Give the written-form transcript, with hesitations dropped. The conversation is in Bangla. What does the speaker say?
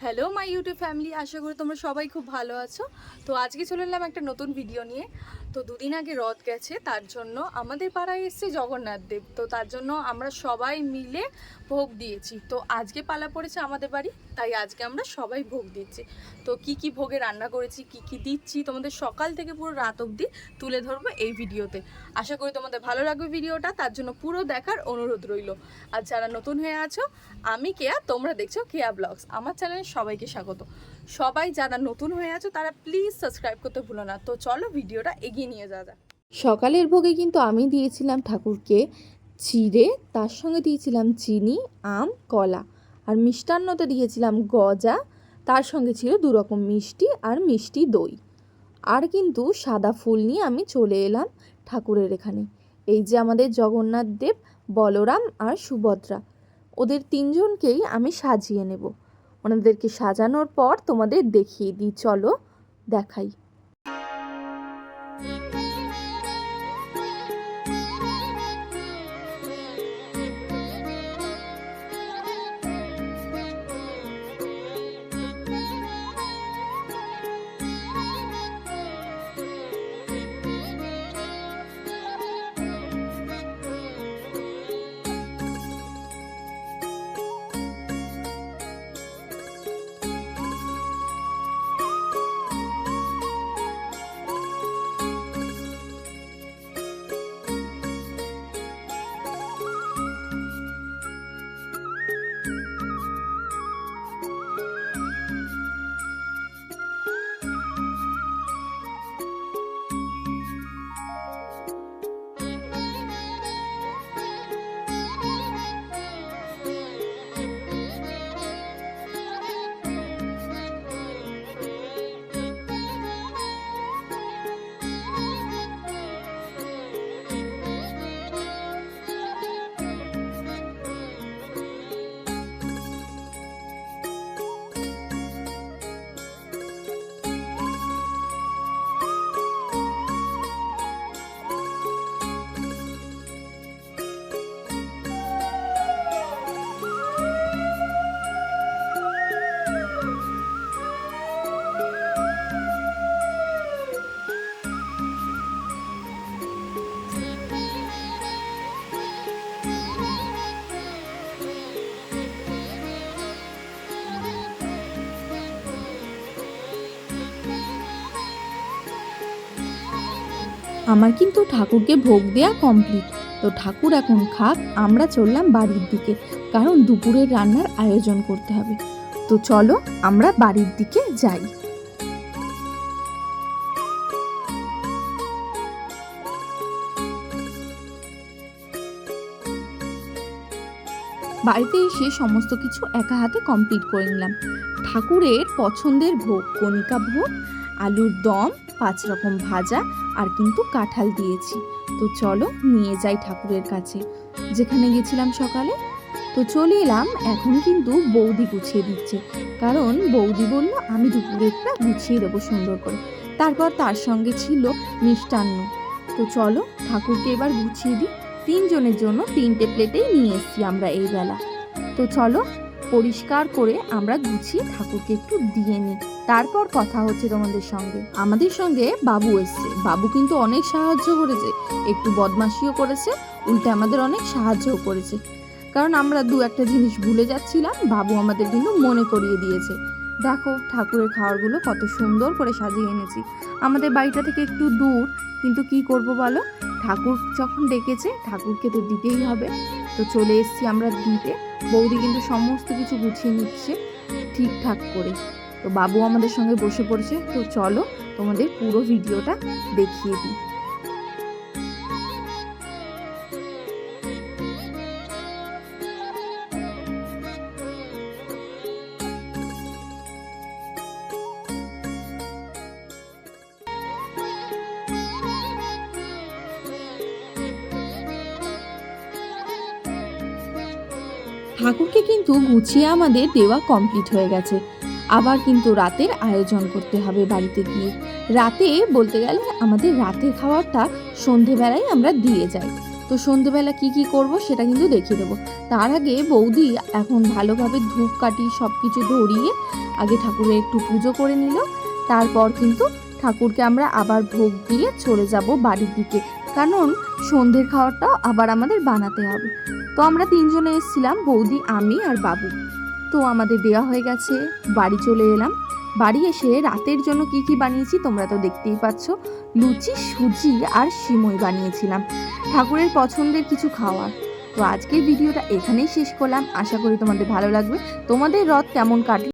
হ্যালো মাই ইউটিউব ফ্যামিলি, আশা করি তোমরা সবাই খুব ভালো আছো। তো আজকে চলে এলাম একটা নতুন ভিডিও নিয়ে। তো দুদিন আগে রথ গেছে, তার জন্য আমাদের পাড়ায় এসছে জগন্নাথ দেব। তো তার জন্য আমরা সবাই মিলে ভোগ দিয়েছি। তো আজকে পালা পড়েছে আমাদের বাড়ি, তাই আজকে আমরা সবাই ভোগ দিচ্ছি। তো কি কি ভোগে রান্না করেছি, কি কি দিচ্ছি, তোমাদের সকাল থেকে পুরো রাত অবধি তুলে ধরবো এই ভিডিওতে। আশা করি তোমাদের ভালো লাগবে ভিডিওটা, তার জন্য পুরো দেখার অনুরোধ রইল। আর যারা নতুন হয়ে আছো, আমি কেয়া, তোমরা দেখছো কেয়া ব্লগস। আমার চ্যানেলে সবাইকে স্বাগত। সবাই যারা নতুন হয়ে আছো তারা প্লিজ সাবস্ক্রাইব করতে ভুলো না। তো চলো ভিডিওটা এগিয়ে নিয়ে যাওয়া যাক। সকালের ভোগে কিন্তু আমি দিয়েছিলাম ঠাকুরকে চিড়ে, তার সঙ্গে দিয়েছিলাম চিনি, আম, কলা, আর মিষ্টান্নতে দিয়েছিলাম গজা, তার সঙ্গে ছিল 2 রকম মিষ্টি আর মিষ্টি দই। আর কিন্তু সাদা ফুল নিয়ে আমি চলে এলাম ঠাকুরের এখানে। এই যে আমাদের জগন্নাথ দেব, বলরাম আর সুভদ্রা, ওদের 3 জনকেই আমি সাজিয়ে নেব। ওনাদেরকে সাজানোর পর তোমাদের দেখিয়ে দিই, চলো দেখাই। আমার কিন্তু ঠাকুরকে ভোগ দেওয়া কমপ্লিট। তো ঠাকুর এখন খাক, আমরা চললাম বাড়ির দিকে, কারণ দুপুরের রান্নার আয়োজন করতে হবে। তো চলো আমরা বাড়ির দিকে যাই। বাড়িতে এসে সমস্ত কিছু একা হাতে কমপ্লিট করে নিলাম। ঠাকুরের পছন্দের ভোগ, কণিকা ভোগ, আলুর দম, 5 রকম ভাজা, আর কিন্তু কাঁঠাল দিয়েছি। তো চলো নিয়ে যাই ঠাকুরের কাছে, যেখানে গেছিলাম সকালে। তো চলে এলাম, এখন কিন্তু বৌদি গুছিয়ে দিচ্ছে, কারণ বৌদি বলল আমি দুপুরেরটা গুছিয়ে দেবো সুন্দর করে। তারপর তার সঙ্গে ছিল মিষ্টান্ন। তো চলো ঠাকুরকে এবার গুছিয়ে দিই। 3 জনের জন্য 3টে প্লেটেই নিয়ে এসেছি আমরা এই বেলা। তো চলো পরিষ্কার করে আমরা গুছিয়ে ঠাকুরকে একটু দিয়ে নিই, তারপর কথা হচ্ছে তোমাদের সঙ্গে। আমাদের সঙ্গে বাবু এসছে, বাবু কিন্তু অনেক সাহায্য করেছে, একটু বদমাশিও করেছে, উল্টে আমাদের অনেক সাহায্যও করেছে। কারণ আমরা 2-1টা জিনিস ভুলে যাচ্ছিলাম, বাবু আমাদের কিন্তু মনে করিয়ে দিয়েছে। দেখো ঠাকুরের খাবারগুলো কত সুন্দর করে সাজিয়ে এনেছি। আমাদের বাড়িটা থেকে একটু দূর, কিন্তু কি করব বলো, ঠাকুর যখন ডেকেছে ঠাকুরকে তো দিতেই হবে। তো চলে এসেছি আমরা দিতে। বৌদি কিন্তু সমস্ত কিছু গুছিয়ে নিচ্ছে ঠিকঠাক করে। তো বাবু আমাদের সঙ্গে বসে পড়েছে। তো চলো তোমাদের পুরো ভিডিওটা দেখিয়ে দিই। ঠাকুরকে কিন্তু গুছিয়ে আমাদের দেওয়া কমপ্লিট হয়ে গেছে। আবার কিন্তু রাতের আয়োজন করতে হবে বাড়িতে গিয়ে। রাতে বলতে গেলে আমাদের রাতের খাবারটা সন্ধেবেলায় আমরা দিয়ে যাই। তো সন্ধেবেলা কি কি করব সেটা কিন্তু দেখিয়ে দেবো। তার আগে বৌদি এখন ভালোভাবে ধূপকাঠি সব কিছু ধরিয়ে আগে ঠাকুরের একটু পুজো করে নিল। তারপর কিন্তু ঠাকুরকে আমরা আবার ভোগ দিয়ে চলে যাব বাড়ির দিকে, কারণ সন্ধ্যের খাওয়াটাও আবার আমাদের বানাতে হবে। তো আমরা তিনজনে এসেছিলাম, বৌদি, আমি আর বাবু। তো আমাদের দেওয়া হয়ে গেছে, বাড়ি চলে এলাম। বাড়ি এসে রাতের জন্য কি কি বানিয়েছি তোমরা তো দেখতেই পাচ্ছ। লুচি, সুজি আর সিমই বানিয়েছিলাম, ঠাকুরের পছন্দের কিছু খাওয়ার। তো আজকের ভিডিওটা এখানেই শেষ করলাম, আশা করি তোমাদের ভালো লাগবে। তোমাদের রথ কেমন কাটলো